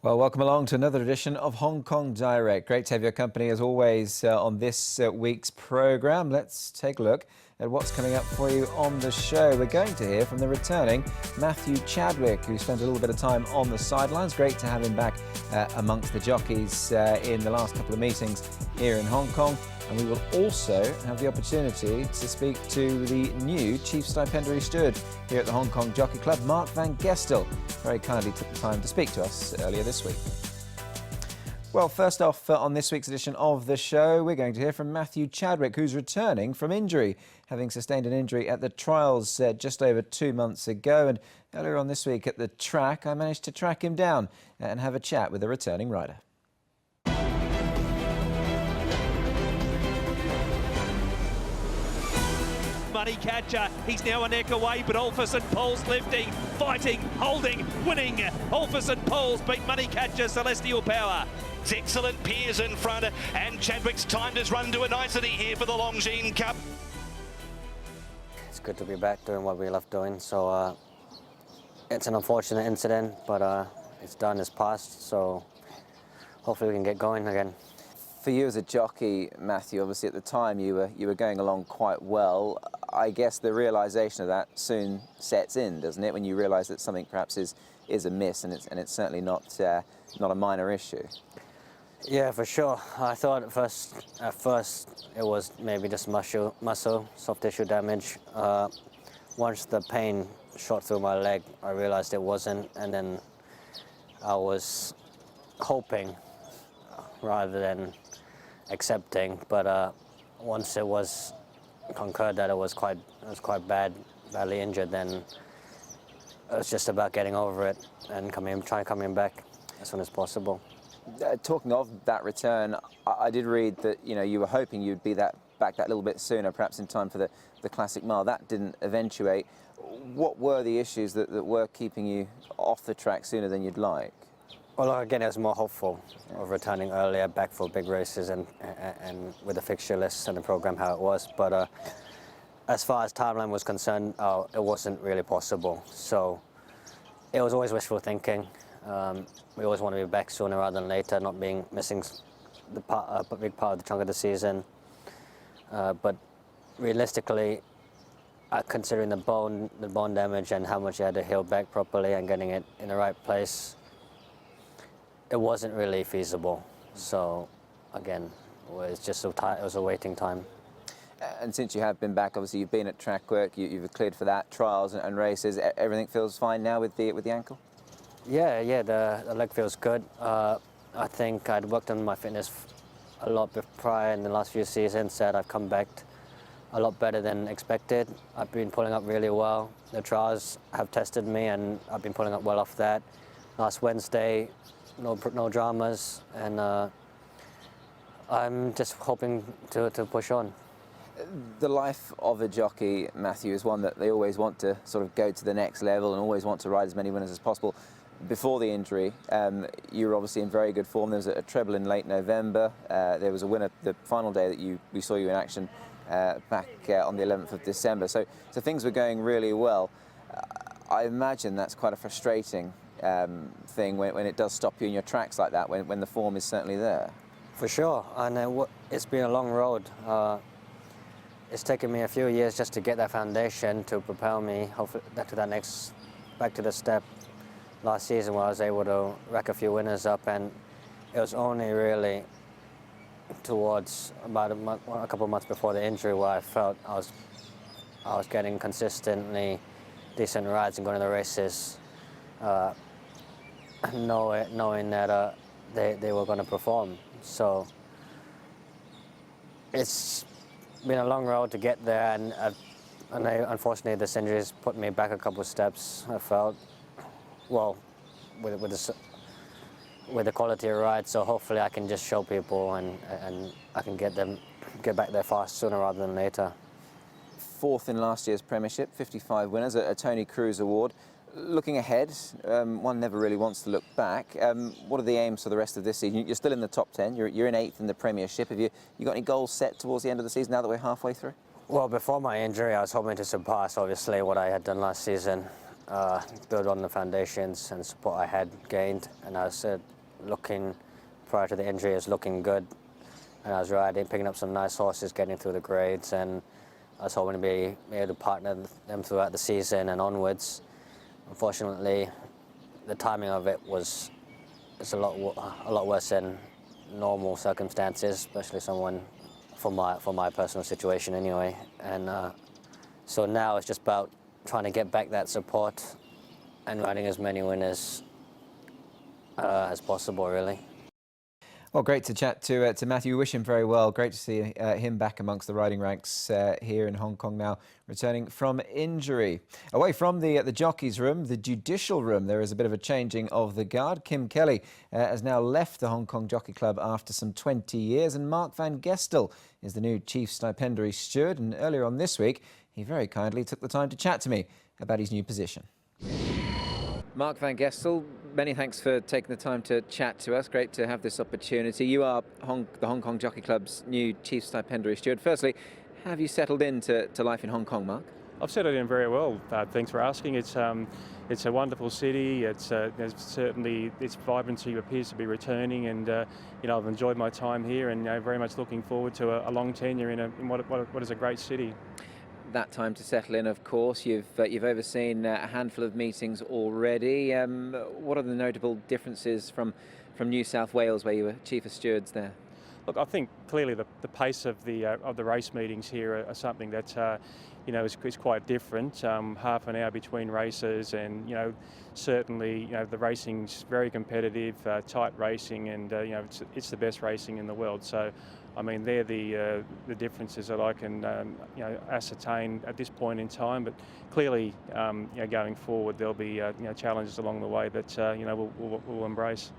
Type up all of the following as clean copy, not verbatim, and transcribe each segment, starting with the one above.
Well, welcome along to another edition of Hong Kong Direct. Great to have your company as always on this week's programme. Let's take a look at what's coming up for you on the show. We're going to hear from the returning Matthew Chadwick, who spent a little bit of time on the sidelines. Great to have him back amongst the jockeys in the last couple of meetings here in Hong Kong. And we will also have the opportunity to speak to the new Chief Stipendiary Steward here at the Hong Kong Jockey Club, Marc Van Gestel. Very kindly took the time to speak to us earlier this week. Well, first off, on this week's edition of the show, we're going to hear from Matthew Chadwick, who's returning from injury, having sustained an injury at the trials just over 2 months ago. And earlier on this week at the track, I managed to track him down and have a chat with the returning rider. Money catcher, he's now a neck away, but Olfus and Paul's lifting, fighting, holding, winning. Olfus and Paul's beat Money Catcher, Celestial Power. It's excellent Piers in front, and Chadwick's timed his run to a nicety here for the Longines Cup. It's good to be back doing what we love doing, so it's an unfortunate incident, but it's done, it's past, so hopefully we can get going again. For you as a jockey, Matthew, obviously at the time you were going along quite well. I guess the realisation of that soon sets in, doesn't it, when you realise that something perhaps is amiss, and it's certainly not a minor issue. Yeah, for sure. I thought at first it was maybe just muscle, soft tissue damage. Once the pain shot through my leg, I realised it wasn't, and then I was hoping rather than accepting, but once it was concurred that it was quite badly injured, then it was just about getting over it and coming back as soon as possible. Talking of that return, I did read that you were hoping you'd be back that little bit sooner, perhaps in time for the Classic Mile. That didn't eventuate. What were the issues that were keeping you off the track sooner than you'd like? Well, again, I was more hopeful of returning earlier, back for big races and with the fixture list and the program how it was. But as far as timeline was concerned, it wasn't really possible. So it was always wishful thinking. We always want to be back sooner rather than later, not missing a big part of the chunk of the season. But realistically, considering the bone damage and how much you had to heal back properly and getting it in the right place, it wasn't really feasible. So again, it was just so tight. It was a waiting time. And since you have been back, obviously you've been at track work, you've cleared for that, trials and races. Everything feels fine now with the ankle? Yeah, the leg feels good. I think I'd worked on my fitness a lot prior in the last few seasons, that I've come back a lot better than expected. I've been pulling up really well. The trials have tested me and I've been pulling up well off that. Last Wednesday, no dramas, and I'm just hoping to push on. The life of a jockey, Matthew, is one that they always want to sort of go to the next level and always want to ride as many winners as possible. Before the injury, you were obviously in very good form. There was a treble in late November. There was a winner the final day that we saw you in action back on the 11th of December. So things were going really well. I imagine that's quite a frustrating thing when it does stop you in your tracks like that, when the form is certainly there. For sure, and it's been a long road. It's taken me a few years just to get that foundation to propel me hopefully back to the step last season, where I was able to rack a few winners up, and it was only really towards about a couple of months before the injury where I felt I was getting consistently decent rides and going to the races, knowing that they were going to perform. So it's been a long road to get there, and unfortunately this injury has put me back a couple of steps. I felt, well, with the quality of ride, so hopefully I can just show people and I can get back there fast sooner rather than later. Fourth in last year's Premiership, 55 winners, a Tony Cruz Award. Looking ahead, one never really wants to look back. What are the aims for the rest of this season? You're still in the top 10, you're in 8th in the Premiership. Have you got any goals set towards the end of the season now that we're halfway through? Well, before my injury, I was hoping to surpass, obviously, what I had done last season. build on the foundations and support I had gained. And I said, looking prior to the injury, is looking good. And I was riding, picking up some nice horses, getting through the grades, and I was hoping to be able to partner them throughout the season and onwards. Unfortunately, the timing of it was a lot worse than normal circumstances, especially someone for my personal situation anyway. And so now it's just about trying to get back that support and riding as many winners as possible, really. Well, great to chat to Matthew. We wish him very well. Great to see him back amongst the riding ranks here in Hong Kong now, returning from injury. Away from the jockeys' room, the judicial room, there is a bit of a changing of the guard. Kim Kelly has now left the Hong Kong Jockey Club after some 20 years, and Marc Van Gestel is the new Chief Stipendiary Steward. And earlier on this week, he very kindly took the time to chat to me about his new position. Marc Van Gestel, many thanks for taking the time to chat to us. Great to have this opportunity. You are the Hong Kong Jockey Club's new Chief Stipendiary Steward. Firstly, have you settled into life in Hong Kong, Marc? I've settled in very well. Thanks for asking. It's a wonderful city. There's certainly its vibrancy appears to be returning, and I've enjoyed my time here, and very much looking forward to a long tenure in what is a great city. That time to settle in, of course. You've overseen a handful of meetings already. What are the notable differences from New South Wales, where you were Chief of Stewards there? Look, I think clearly the pace of the race meetings here are something that is quite different. Half an hour between races, and certainly the racing's very competitive, tight racing, and it's the best racing in the world. So, I mean, they're the differences that I can ascertain at this point in time. But clearly, going forward, there'll be challenges along the way that we'll embrace.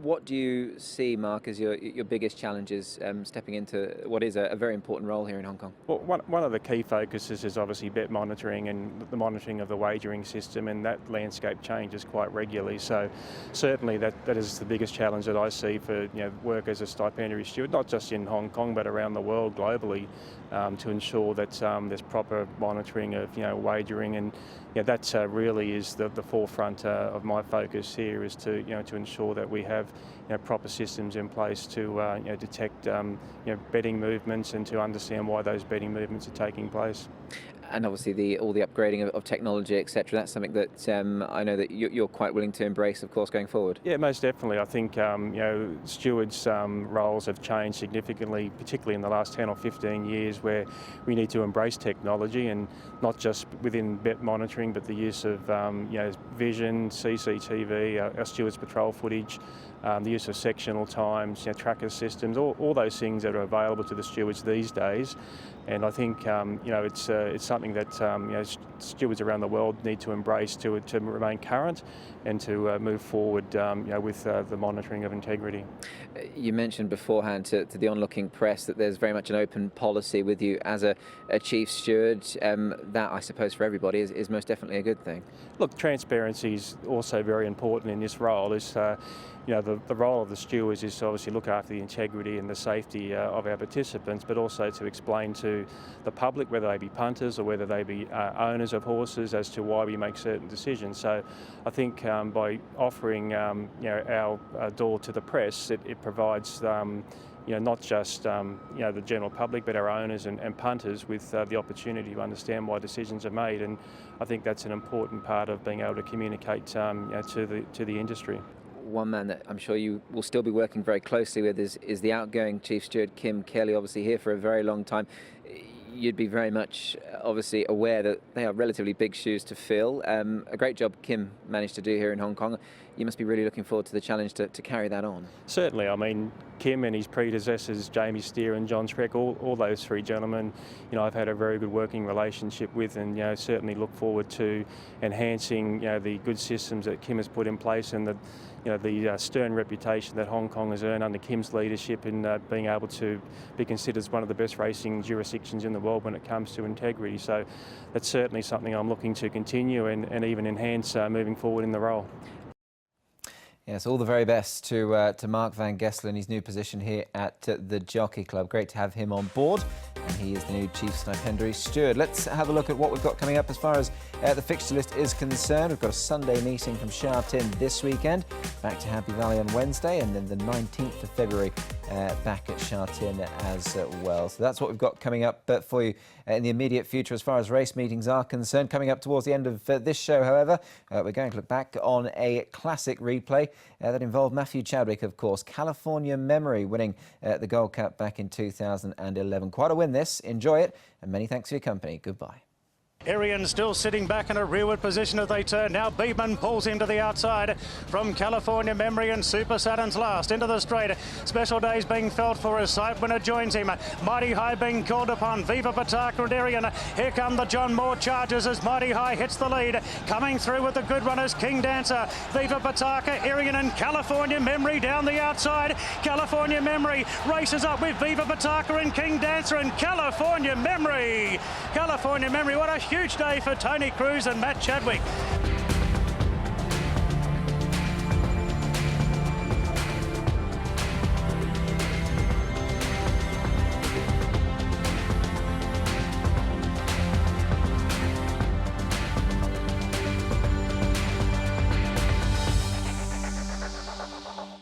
What do you see, Marc, as your biggest challenges stepping into what is a very important role here in Hong Kong? Well, one of the key focuses is obviously bet monitoring and the monitoring of the wagering system, and that landscape changes quite regularly. So certainly that is the biggest challenge that I see for work as a stipendiary steward, not just in Hong Kong but around the world globally, to ensure that there's proper monitoring of wagering, and that really is the forefront of my focus here, is to ensure that we have proper systems in place to detect betting movements and to understand why those betting movements are taking place. And obviously all the upgrading of technology, etc. That's something that I know that you're quite willing to embrace, of course, going forward. Yeah, most definitely. I think stewards' roles have changed significantly, particularly in the last 10 or 15 years, where we need to embrace technology, and not just within bet monitoring, but the use of vision, CCTV, our stewards' patrol footage, the use of sectional times, tracker systems, all those things that are available to the stewards these days. And I think it's something that stewards around the world need to embrace to remain current and to move forward with the monitoring of integrity. You mentioned beforehand to the onlooking press that there's very much an open policy with you as a chief steward. That, I suppose, for everybody is most definitely a good thing. Look, transparency is also very important in this role. The role of the stewards is to obviously look after the integrity and the safety of our participants, but also to explain to the public, whether they be punters or whether they be owners of horses, as to why we make certain decisions. So I think by offering our door to the press, it provides not just the general public, but our owners and punters with the opportunity to understand why decisions are made. And I think that's an important part of being able to communicate to the industry. One man that I'm sure you will still be working very closely with is the outgoing Chief Steward, Kim Kelly, obviously here for a very long time. You'd be very much obviously aware that they are relatively big shoes to fill. A great job Kim managed to do here in Hong Kong. You must be really looking forward to the challenge to carry that on. Certainly. I mean, Kim and his predecessors, Jamie Steer and John Schreck, all those three gentlemen, I've had a very good working relationship with, and certainly look forward to enhancing the good systems that Kim has put in place, and the stern reputation that Hong Kong has earned under Kim's leadership in being able to be considered as one of the best racing jurisdictions in the world when it comes to integrity. So that's certainly something I'm looking to continue and even enhance moving forward in the role. Yes, all the very best to Marc Van Gestel in his new position here at the Jockey Club. Great to have him on board, and he is the new Chief Stipendiary Steward. Let's have a look at what we've got coming up as far as the fixture list is concerned. We've got a Sunday meeting from Sha Tin this weekend, back to Happy Valley on Wednesday, and then the 19th of February back at Sha Tin as well. So that's what we've got coming up for you in the immediate future as far as race meetings are concerned. Coming up towards the end of this show, however, we're going to look back on a classic replay that involved Matthew Chadwick, of course. California Memory winning the Gold Cup back in 2011. Quite a win this. Enjoy it, and many thanks for your company. Goodbye. Arian still sitting back in a rearward position as they turn. Now Beedman pulls him to the outside from California Memory, and Super Saturn's last into the straight. Special Days being felt for his sight winner joins him. Mighty High being called upon. Viva Pataka and Arian. Here come the John Moore charges as Mighty High hits the lead. Coming through with the good runners, King Dancer, Viva Pataka, Arian and California Memory down the outside. California Memory races up with Viva Pataka and King Dancer, and California Memory. California Memory, what a huge day for Tony Cruz and Matt Chadwick.